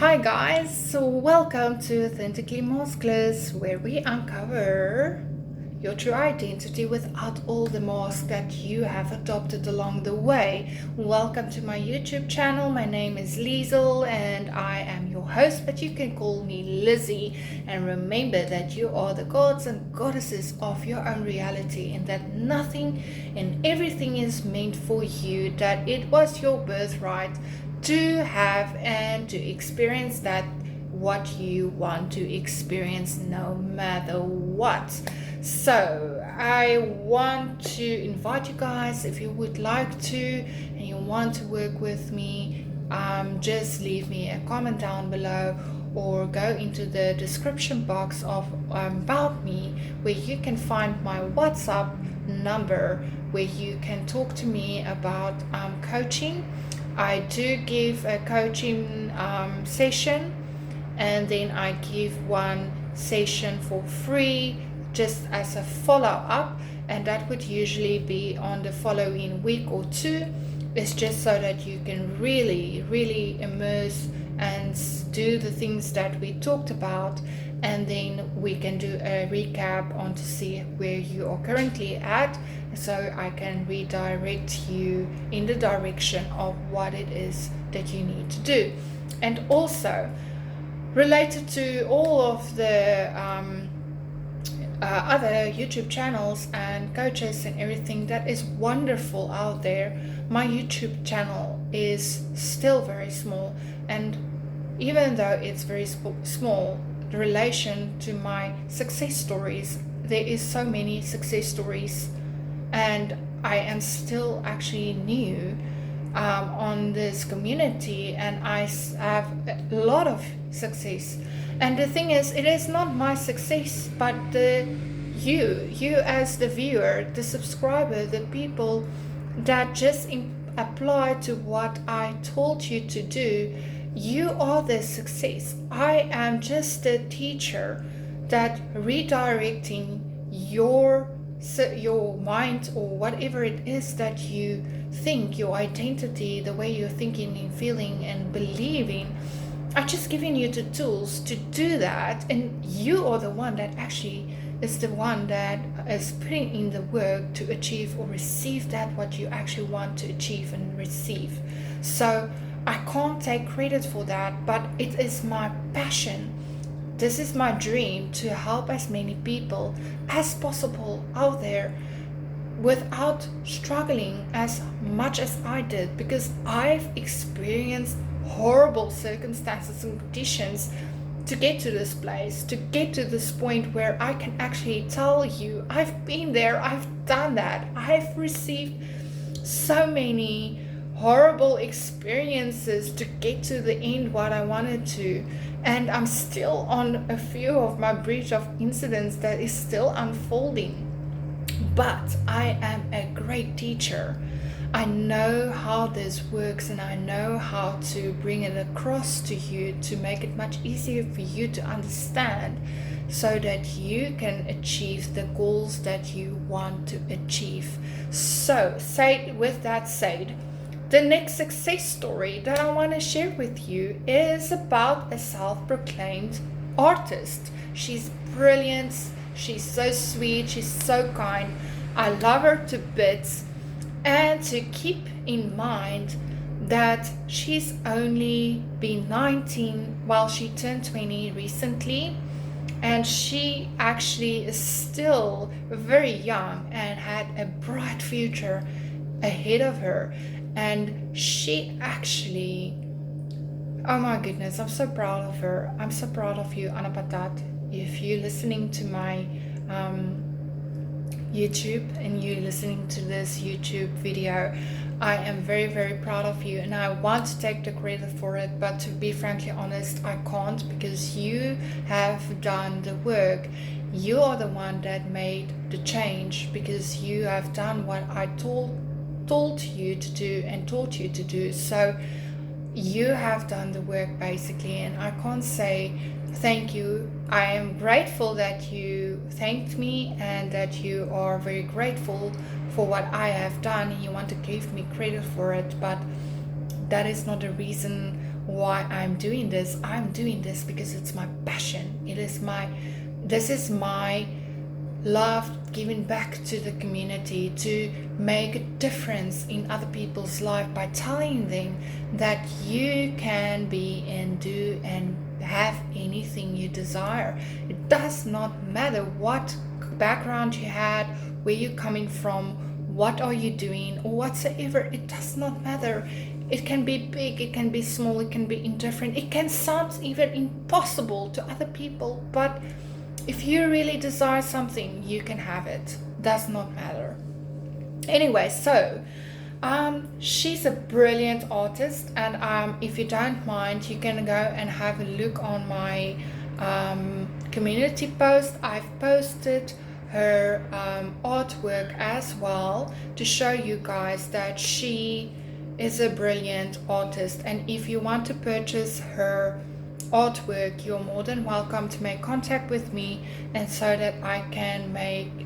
Hi guys, so welcome to Authentically Maskless, where we uncover your true identity without all the masks that you have adopted along the way. Welcome to my YouTube channel. My name is Liesel and I am your host, but you can call me Lizzie. And remember that you are the gods and goddesses of your own reality, and that nothing and everything is meant for you, that it was your birthright to have and to experience that what you want to experience no matter what. So I want to invite you guys, if you would like to and you want to work with me, just leave me a comment down below or go into the description box of about me, where you can find my WhatsApp number, where you can talk to me about coaching. I do give a coaching session, and then I give one session for free just as a follow-up, and that would usually be on the following week or two. It's just so that you can really immerse and do the things that we talked about, and then we can do a recap on to see where you are currently at, so I can redirect you in the direction of what it is that you need to do. And also related to all of the other YouTube channels and coaches and everything that is wonderful out there, my YouTube channel is still very small, and even though it's very small, the relation to my success stories, there is so many success stories, and I am still actually new on this community, and I have a lot of success. And the thing is, it is not my success, but you as the viewer, the subscriber, the people that just apply to what I told you to do. You are the success. I am just the teacher that redirecting your mind, or whatever it is that you think, your identity, the way you're thinking and feeling and believing. I'm just giving you the tools to do that, and you are the one that actually is the one that is putting in the work to achieve or receive that what you actually want to achieve and receive. So I can't take credit for that, but it is my passion. This is my dream, to help as many people as possible out there without struggling as much as I did, because I've experienced horrible circumstances and conditions to get to this place, to get to this point where I can actually tell you I've been there, I've done that, I've received so many horrible experiences to get to the end what I wanted to, and I'm still on a few of my breach of incidents that is still unfolding. But I am a great teacher. I know how this works, and I know how to bring it across to you to make it much easier for you to understand, so that you can achieve the goals that you want to achieve. So, with that said, the next success story that I want to share with you is about a self-proclaimed artist. She's brilliant. She's so sweet. She's so kind. I love her to bits. And to keep in mind that she's only been 19 while she turned 20 recently, and she actually is still very young and had a bright future ahead of her. And she actually, oh my goodness, I'm so proud of her. I'm so proud of you, Anna Patat. If you're listening to my YouTube and you're listening to this YouTube video, I am very proud of you, and I want to take the credit for it, but to be frankly honest, I can't, because you have done the work. You are the one that made the change, because you have done what I told you to do and taught you to do. So you have done the work basically, and I can't say thank you. I am grateful that you thanked me and that you are very grateful for what I have done, and you want to give me credit for it, but that is not a reason why I'm doing this. I'm doing this because it's my passion. This is my love giving back to the community, to make a difference in other people's life by telling them that you can be and do and have anything you desire. It does not matter what background you had, where you're coming from, what are you doing, or whatsoever. It does not matter. It can be big, it can be small, it can be indifferent, it can sound even impossible to other people, but if you really desire something, you can have it. Does not matter. Anyway, so she's a brilliant artist, and if you don't mind, you can go and have a look on my community post. I've posted her artwork as well to show you guys that she is a brilliant artist. And if you want to purchase her artwork, you're more than welcome to make contact with me, and so that I can make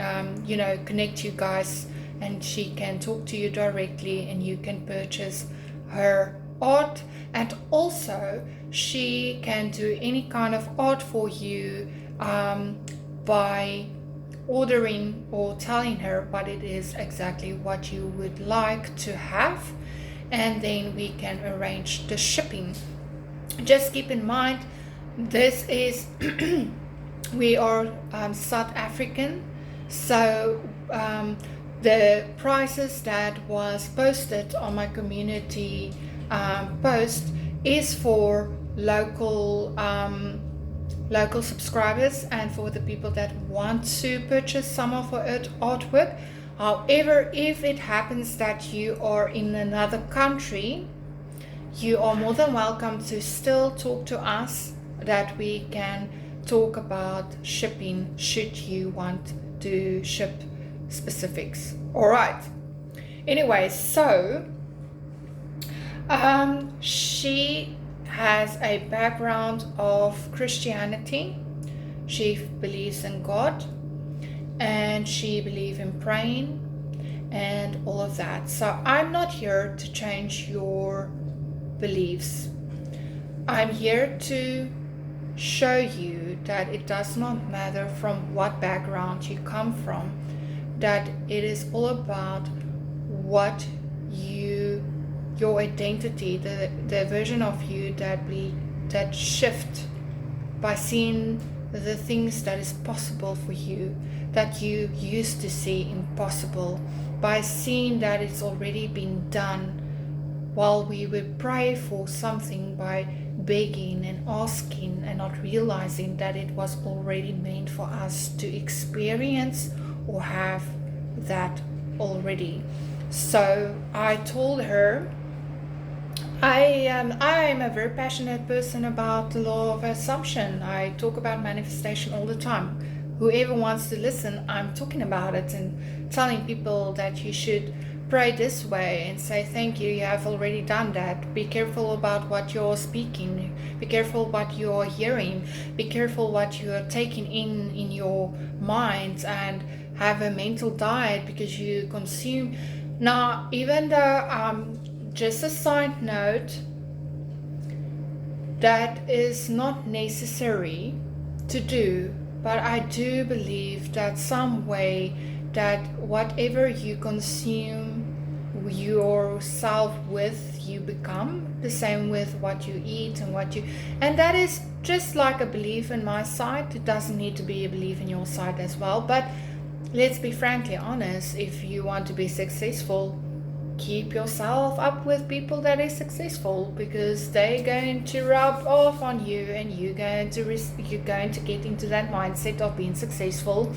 connect you guys, and she can talk to you directly and you can purchase her art. And also she can do any kind of art for you by ordering or telling her what it is exactly what you would like to have, and then we can arrange the shipping. Just keep in mind, this is we are South African, so the prices that was posted on my community post is for local subscribers and for the people that want to purchase some of her artwork. However, if it happens that you are in another country, you are more than welcome to still talk to us, that we can talk about shipping should you want to ship specifics. All right. Anyway, so she has a background of Christianity. She believes in God, and she believes in praying and all of that. So I'm not here to change your beliefs. I'm here to show you that it does not matter from what background you come from, that it is all about what your identity, the version of you that shift by seeing the things that is possible for you, that you used to see impossible, by seeing that it's already been done, while we would pray for something by begging and asking and not realizing that it was already meant for us to experience or have that already. So I told her I am a very passionate person about the law of assumption. I talk about manifestation all the time. Whoever wants to listen, I'm talking about it and telling people that you should pray this way and say thank you, you have already done that. Be careful about what you're speaking, be careful what you're hearing, be careful what you're taking in your mind, and have a mental diet because you consume. Now, even though just a side note, that is not necessary to do, but I do believe that some way that whatever you consume yourself with, you become the same with what you eat and that is just like a belief in my side. It doesn't need to be a belief in your side as well, but let's be frankly honest. If you want to be successful, keep yourself up with people that is successful, because they're going to rub off on you, and you're going to get into that mindset of being successful,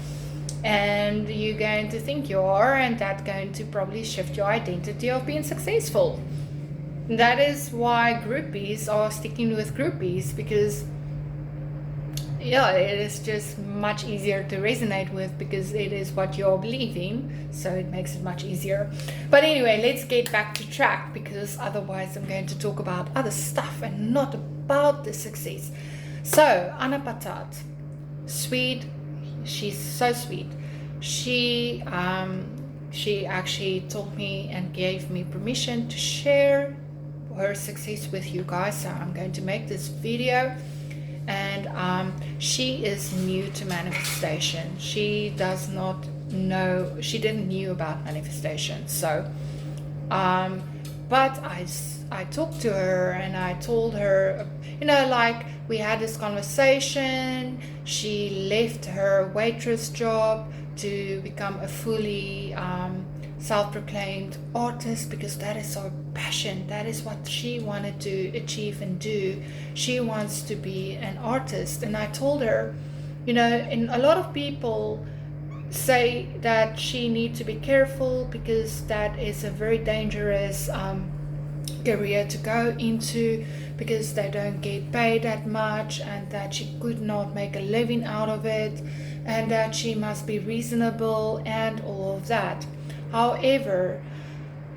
and you're going to think you are, and that's going to probably shift your identity of being successful. That is why groupies are sticking with groupies, because it is just much easier to resonate with, because it is what you're believing, so it makes it much easier. But anyway, let's get back to track, because otherwise I'm going to talk about other stuff and not about the success. So Anna Patat, sweet, she's so sweet. She actually told me and gave me permission to share her success with you guys. So I'm going to make this video. And she is new to manifestation. She does not know, she didn't knew about manifestation. So but I talked to her and I told her, like we had this conversation. She left her waitress job to become a fully self-proclaimed artist, because that is her passion. That is what she wanted to achieve and do. She wants to be an artist. And I told her, and a lot of people say that she needs to be careful because that is a very dangerous career to go into, because they don't get paid that much, and that she could not make a living out of it, and that she must be reasonable and all of that. However,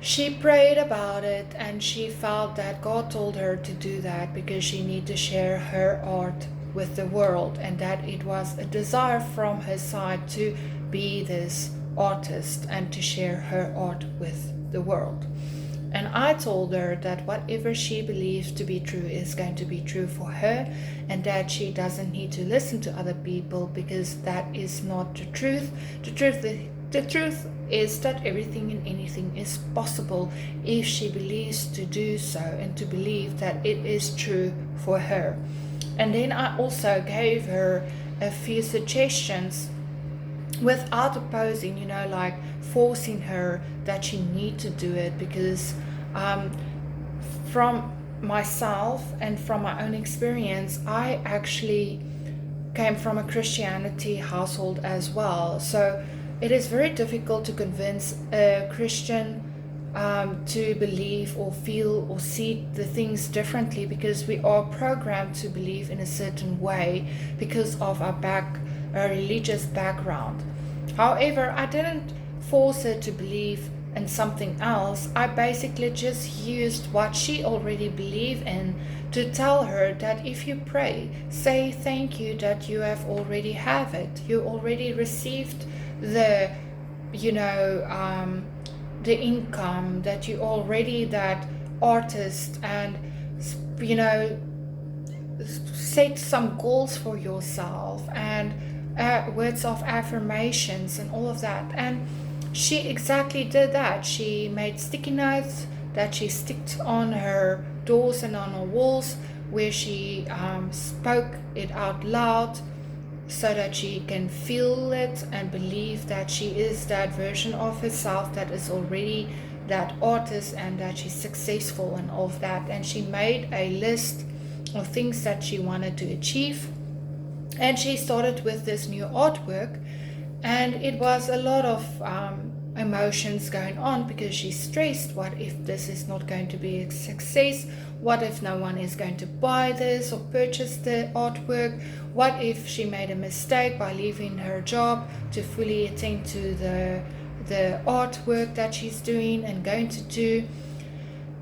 she prayed about it and she felt that God told her to do that because she needed to share her art with the world, and that it was a desire from her side to be this artist and to share her art with the world. And I told her that whatever she believes to be true is going to be true for her, and that she doesn't need to listen to other people, because that is not the truth. The truth is that everything and anything is possible if she believes to do so and to believe that it is true for her. And then I also gave her a few suggestions without opposing, like forcing her that she need to do it, because from myself and from my own experience, I actually came from a Christianity household as well. So it is very difficult to convince a Christian to believe or feel or see the things differently, because we are programmed to believe in a certain way because of our religious background. However, I didn't force her to believe in something else. I basically just used what she already believed in to tell her that if you pray, say thank you that you have already have it. You already received the the income, that you already that artist, and set some goals for yourself, and words of affirmations and all of that. And she exactly did that. She made sticky notes that she sticked on her doors and on her walls, where she spoke it out loud, so that she can feel it and believe that she is that version of herself that is already that artist, and that she's successful and all of that. And she made a list of things that she wanted to achieve, and she started with this new artwork. And it was a lot of emotions going on, because she's stressed. What if this is not going to be a success? What if no one is going to buy this or purchase the artwork? What if she made a mistake by leaving her job to fully attend to the artwork that she's doing and going to do?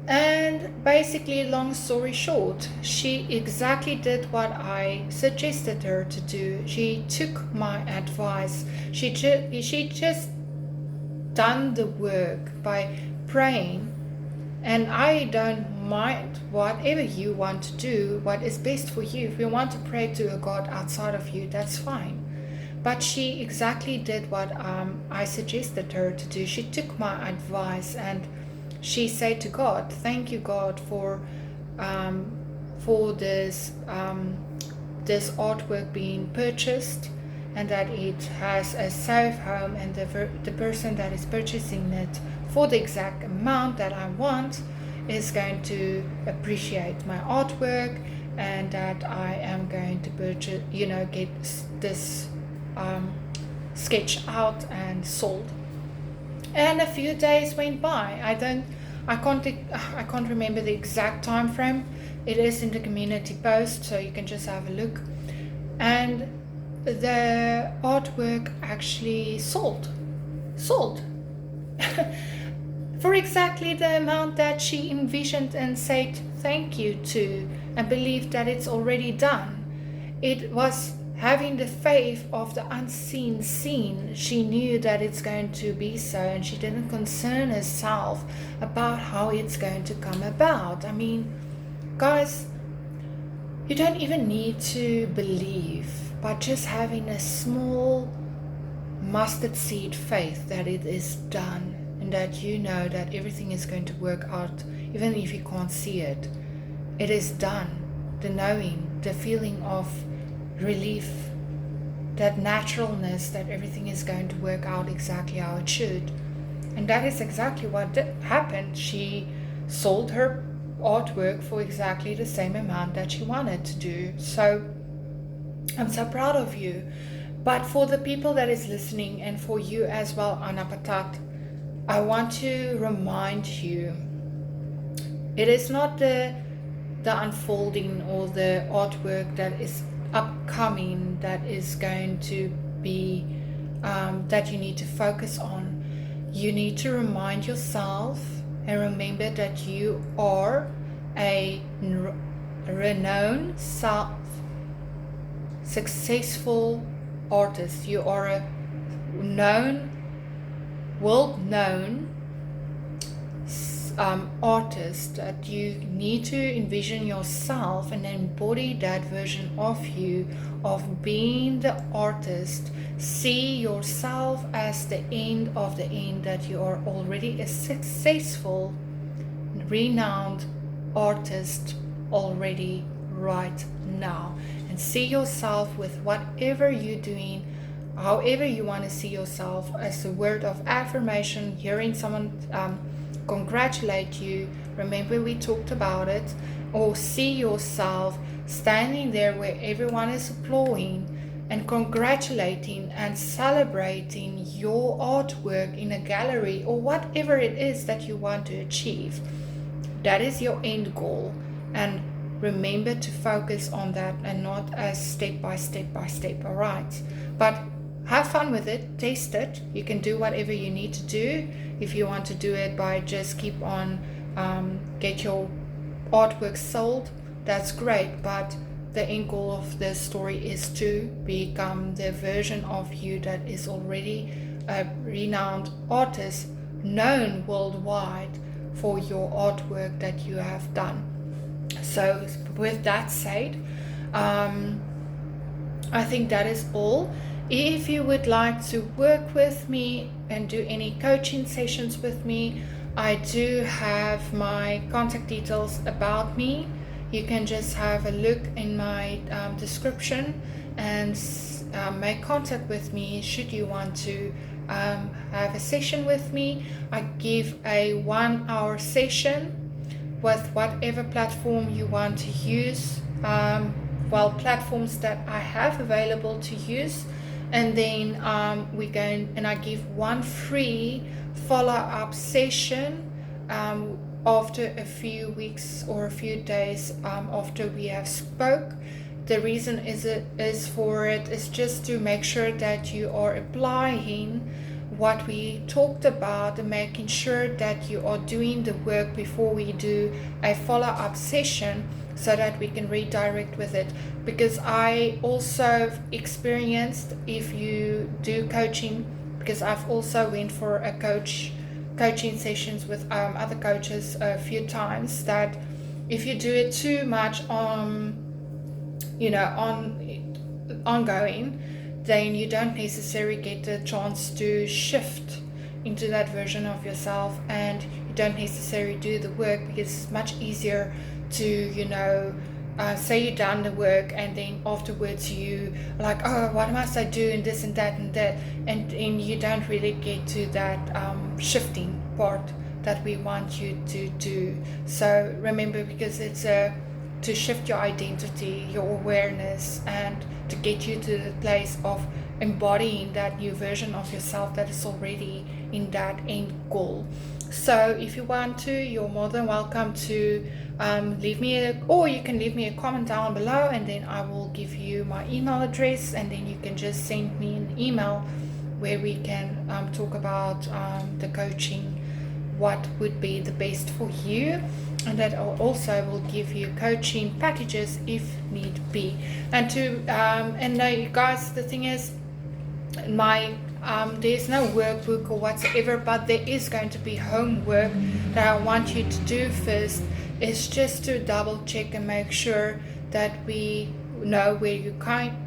And basically, long story short, she exactly did what I suggested her to do. She took my advice. She just done the work by praying. And I don't mind whatever you want to do, what is best for you. If you want to pray to a God outside of you, that's fine. But she exactly did what I suggested her to do. She took my advice, and she said to God, thank you, God, for this this artwork being purchased, and that it has a safe home, and the person that is purchasing it for the exact amount that I want is going to appreciate my artwork, and that I am going to purchase, get this sketch out and sold. And a few days went by. I can't remember the exact time frame. It is in the community post, so you can just have a look. And the artwork actually sold for exactly the amount that she envisioned and said thank you to, and believed that it's already done. It was having the faith of the unseen seen. She knew that it's going to be so, and she didn't concern herself about how it's going to come about. I mean, guys, you don't even need to believe, but just having a small mustard seed faith that it is done, and that you know that everything is going to work out, even if you can't see it. It is done. The knowing, the feeling of relief, that naturalness that everything is going to work out exactly how it should. And that is exactly what happened. She sold her artwork for exactly the same amount that she wanted to do. So I'm so proud of you. But for the people that is listening, and for you as well, Anna Patat, I want to remind you, it is not the unfolding or the artwork that is upcoming that is going to be that you need to focus on. You need to remind yourself and remember that you are a renowned, successful artist. You are a known, world-known artist, that you need to envision yourself and embody that version of you, of being the artist. See yourself as the end of the end, that you are already a successful, renowned artist already right now. And see yourself with whatever you're doing, however you want to see yourself, as a word of affirmation, hearing someone congratulate you. Remember, we talked about it. Or see yourself standing there where everyone is applauding and congratulating and celebrating your artwork in a gallery, or whatever it is that you want to achieve. That is your end goal. And remember to focus on that, and not as step by step by step. All right, but have fun with it, taste it. You can do whatever you need to do. If you want to do it by just keep on get your artwork sold, that's great. But the end goal of this story is to become the version of you that is already a renowned artist, known worldwide for your artwork that you have done. So with that said, I think that is all. If you would like to work with me and do any coaching sessions with me, I do have my contact details about me. You can just have a look in my description and make contact with me should you want to have a session with me. I give a 1 hour session with whatever platform you want to use, platforms that I have available to use. And then we go and I give one free follow-up session after a few weeks or a few days after we have spoke. The reason is just to make sure that you are applying what we talked about, and making sure that you are doing the work before we do a follow-up session, so that we can redirect with it. Because I also experienced, if you do coaching, because I've also went for a coaching sessions with other coaches a few times, that if you do it too much ongoing, then you don't necessarily get the chance to shift into that version of yourself, and you don't necessarily do the work, because it's much easier to say you've done the work, and then afterwards you like, oh, what must I do, and this and that and that, and you don't really get to that shifting part that we want you to do. So remember, because it's to shift your identity, your awareness, and to get you to the place of embodying that new version of yourself that is already in that end goal. So if you want to, you're more than welcome to leave me or you can leave me a comment down below, and then I will give you my email address, and then you can just send me an email where we can talk about the coaching, what would be the best for you, and that also will give you coaching packages if need be. And you guys, the thing is, my there's no workbook or whatsoever, but there is going to be homework that I want you to do first. Is just to double check and make sure that we know where you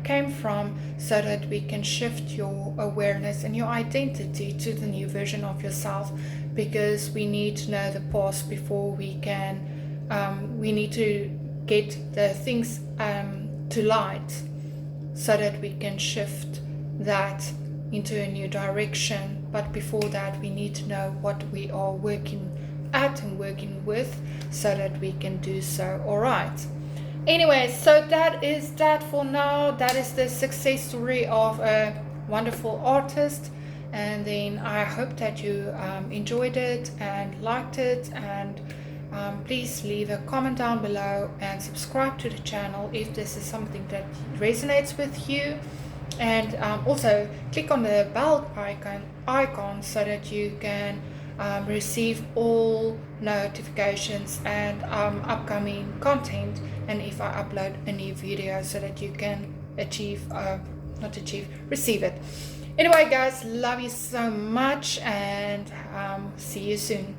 came from, so that we can shift your awareness and your identity to the new version of yourself, because we need to know the past before we can we need to get the things to light, so that we can shift that into a new direction. But before that, we need to know what we are working at and working with, so that we can do so. All right. Anyway, so that is that for now. That is the success story of a wonderful artist. And then I hope that you enjoyed it and liked it. And please leave a comment down below and subscribe to the channel if this is something that resonates with you. And also click on the bell icon so that you can receive all notifications and upcoming content, and if I upload a new video, so that you can receive it. Anyway guys, love you so much, and see you soon.